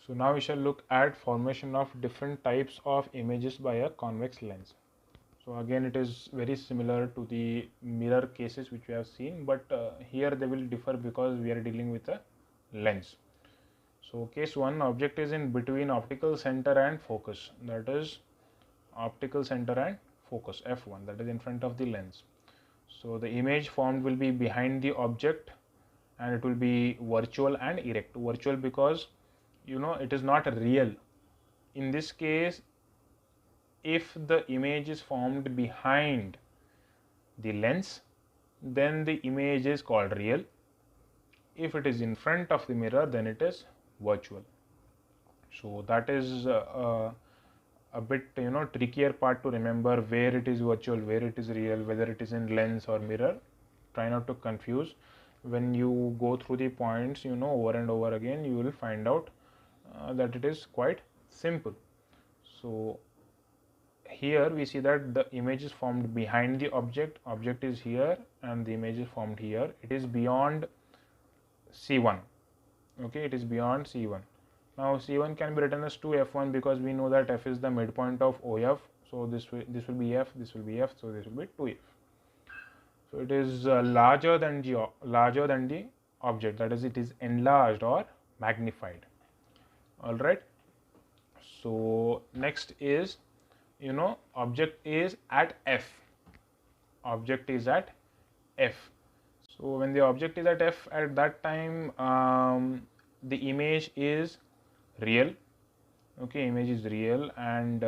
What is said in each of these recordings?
So now we shall look at formation of different types of images by a convex lens. So again, it is very similar to the mirror cases which we have seen, but here they will differ because we are dealing with a lens. So case 1, object is in between optical center and focus, that is optical center and focus, f1, that is in front of the lens. So the image formed will be behind the object and it will be virtual and erect. Virtual because it is not real. In this case, if the image is formed behind the lens, then the image is called real. If it is in front of the mirror, then it is virtual. So that is a bit trickier part to remember, where it is virtual, where it is real, whether it is in lens or mirror. Try not to confuse. When you go through the points over and over again, you will find out that it is quite simple. So here we see that the image is formed behind the object is here and the image is formed here. It is beyond C1. Okay, it is beyond C1. Now C1 can be written as 2f1 because we know that f is the midpoint of OF. So this will be f, this will be f, so this will be 2f. So it is larger than the object, that is it is enlarged or magnified. All right. So next is object is at f. Object is at f. So when the object is at f, at that time the image is real. Okay, image is real and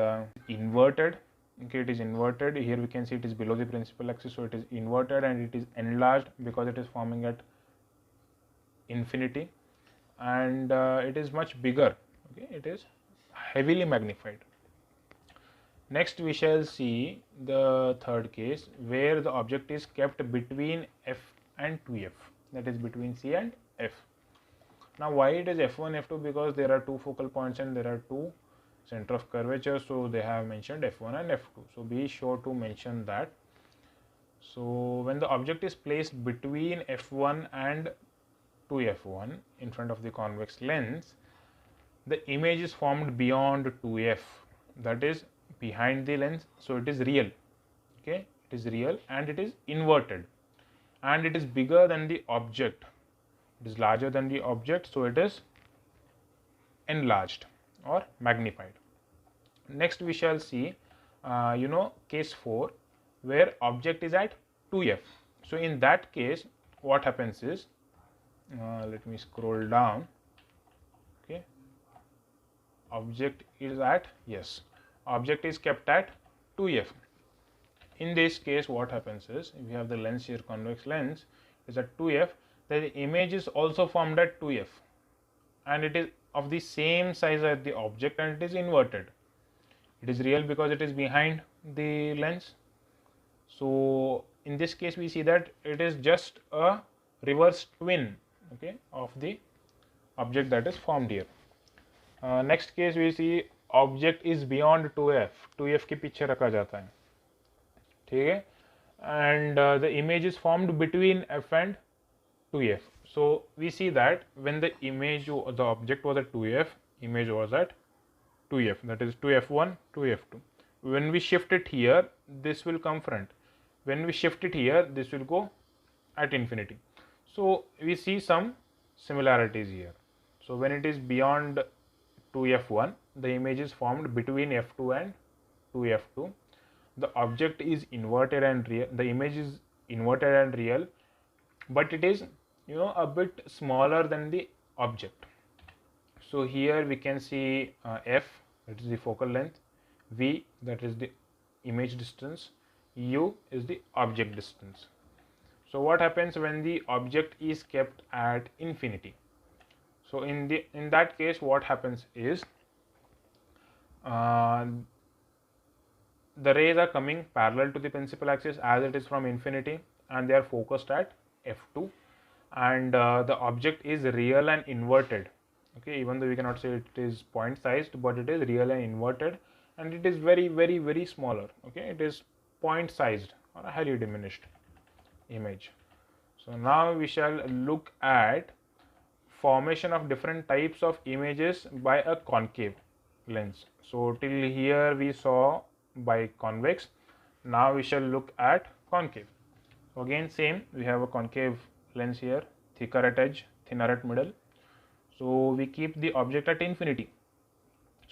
inverted. Okay, it is inverted. Here we can see it is below the principal axis, so it is inverted and it is enlarged because it is forming at infinity, and it is much bigger. Okay, it is heavily magnified. Next we shall see the third case where the object is kept between f and 2f, that is between C and f. Now why it is f1 f2? Because there are two focal points and there are two center of curvature, so they have mentioned f1 and f2, so be sure to mention that. So when the object is placed between f1 and 2f1 in front of the convex lens, the image is formed beyond 2f, that is behind the lens, so it is real. Okay, it is real and it is inverted and it is bigger than the object, it is larger than the object, so it is enlarged or magnified. Next we shall see case 4 where object is at 2f. So in that case what happens is, let me scroll down. Okay, object is at, yes, object is kept at 2f. In this case what happens is, if you have the lens here, convex lens is at 2f, the image is also formed at 2f and it is of the same size as the object and it is inverted. It is real because it is behind the lens. So in this case we see that it is just a reverse twin, okay, of the object that is formed here. Next case we see object is beyond 2f, 2f के पीछे रखा जाता है, ठीक है, and the image is formed between f and 2f. So we see that when the object was at 2f, image was at 2f, that is 2f1, 2f2. When we shift it here, this will come front. When we shift it here, this will go at infinity. So we see some similarities here. So when it is beyond 2f1, the image is formed between f2 and 2f2. The object is inverted and real, the image is inverted and real, but it is a bit smaller than the object. So here we can see f, that is the focal length, v, that is the image distance, u is the object distance. So what happens when the object is kept at infinity? So in that case what happens is, the rays are coming parallel to the principal axis as it is from infinity and they are focused at f2, and the object is real and inverted. Okay, even though we cannot say it is point sized, but it is real and inverted and it is very very very smaller. Okay, it is point sized or a highly diminished image. So now we shall look at formation of different types of images by a concave lens. So till here we saw by convex. Now we shall look at concave. Again same, we have a concave lens here, thicker at edge, thinner at middle. So we keep the object at infinity.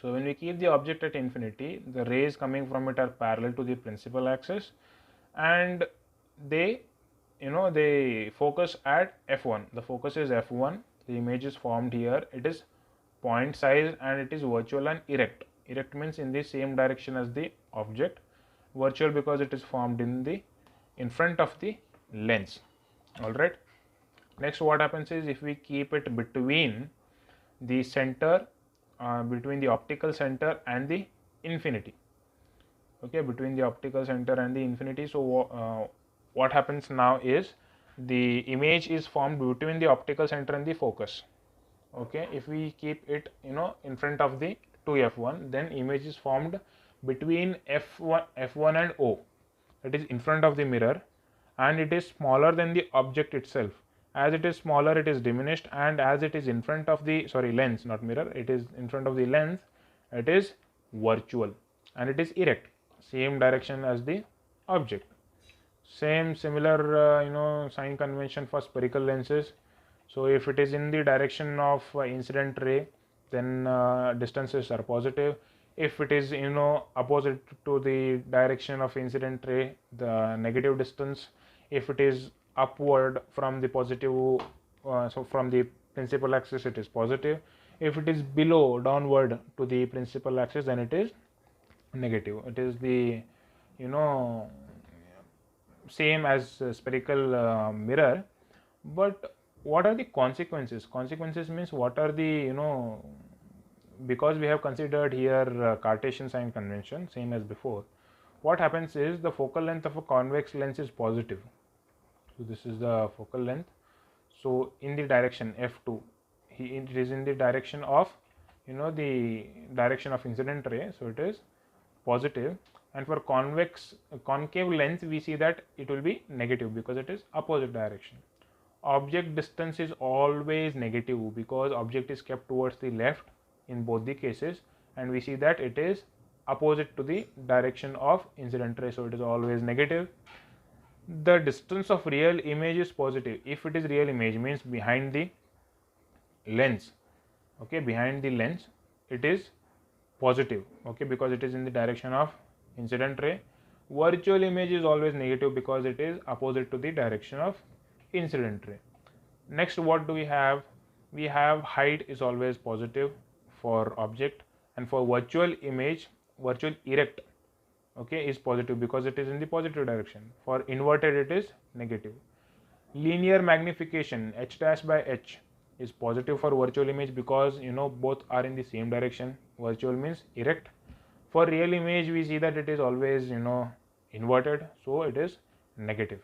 So when we keep the object at infinity, the rays coming from it are parallel to the principal axis, and they they focus at f1. The focus is f1. The image is formed here. It is point size and it is virtual and erect. Erect means in the same direction as the object. Virtual because it is formed in front of the lens. All right. Next, what happens is if we keep it between the center, between the optical center and the infinity. Okay, between the optical center and the infinity. So what happens now is the image is formed between the optical center and the focus. Okay, if we keep it in front of the 2f1, then image is formed between f1 and o, that is in front of the mirror, and it is smaller than the object itself. As it is smaller, it is diminished, and as it is in front of the lens, not mirror, it is in front of the lens, it is virtual and it is erect, same direction as the object. Similar sign convention for spherical lenses. So if it is in the direction of incident ray, then distances are positive. If it is opposite to the direction of incident ray, the negative distance. If it is upward from the positive, so from the principal axis, it is positive. If it is below, downward to the principal axis, then it is negative. It is the same as spherical mirror. But what are the consequences? Consequences means what are the because we have considered here Cartesian sign convention, same as before. What happens is the focal length of a convex lens is positive. So this is the focal length. So in the direction f2, it is in the direction of the direction of incident ray, so it is positive. And for concave lens, we see that it will be negative because it is opposite direction. Object distance is always negative because object is kept towards the left in both the cases, and we see that it is opposite to the direction of incident ray, so it is always negative. The distance of real image is positive. If it is real image, means behind the lens, okay, behind the lens it is positive, okay, because it is in the direction of incident ray. Virtual image is always negative because it is opposite to the direction of incident ray. Next, what do we have? We have height is always positive for object, and for virtual image, virtual erect, okay, is positive because it is in the positive direction. For inverted, it is negative. Linear magnification, h dash by h, is positive for virtual image because both are in the same direction. Virtual means erect. For real image, we see that it is always inverted, so it is negative.